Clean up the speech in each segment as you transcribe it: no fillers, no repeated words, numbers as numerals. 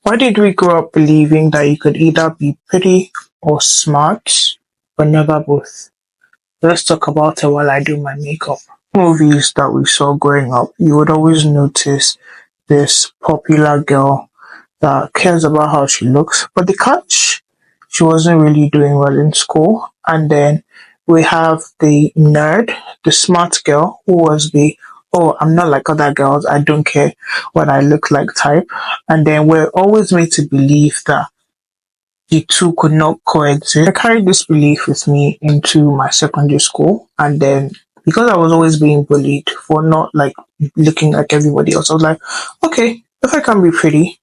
Why did we grow up believing that you could either be pretty or smart, but never both? Let's talk about it while I do my makeup. Movies that we saw growing up, you would always notice this popular girl that cares about how she looks, but the catch, she wasn't really doing well in school. And then we have the nerd, the smart girl, who was the oh, I'm not like other girls, I don't care what I look like type. And then we're always made to believe that the two could not coexist. I carried this belief with me into my secondary school, and then because I was always being bullied for not like looking like everybody else, I was like, okay, if I can be pretty,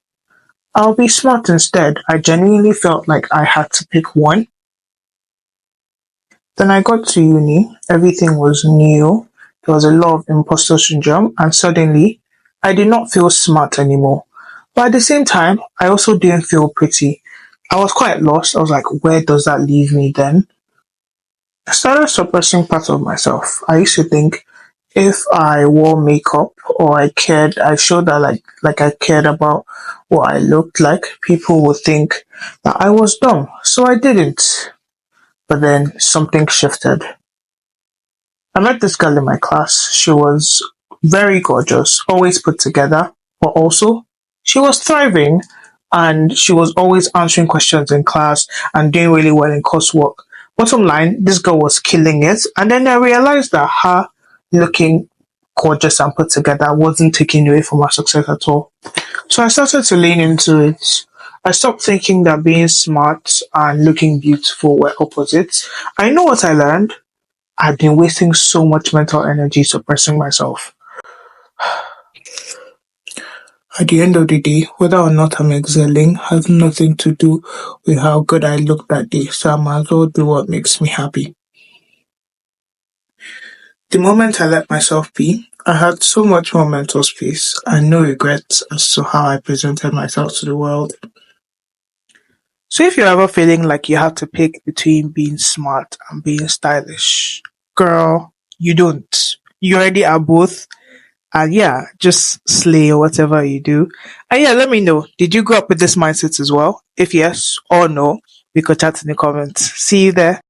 I'll be smart instead. I genuinely felt like I had to pick one. Then I got to uni, everything was new, there was a lot of imposter syndrome, and suddenly I did not feel smart anymore. But at the same time, I also didn't feel pretty. I was quite lost. I was like, where does that leave me then? I started suppressing parts of myself. I used to think if I wore makeup or I showed that like I cared about what I looked like, people would think that I was dumb. So I didn't. But then something shifted. I met this girl in my class. She was very gorgeous, always put together, but also she was thriving and she was always answering questions in class and doing really well in coursework. Bottom line, this girl was killing it. And then I realized that her looking gorgeous and put together wasn't taking away from her success at all. So I started to lean into it. I stopped thinking that being smart and looking beautiful were opposites. I know what I learned. I've been wasting so much mental energy suppressing myself. At the end of the day, whether or not I'm excelling has nothing to do with how good I look that day, so I might as well do what makes me happy. The moment I let myself be, I had so much more mental space and no regrets as to how I presented myself to the world. So if you're ever feeling like you have to pick between being smart and being stylish, girl, you don't. You already are both. And yeah, just slay or whatever you do. And yeah, let me know. Did you grow up with this mindset as well? If yes or no, we could chat in the comments. See you there.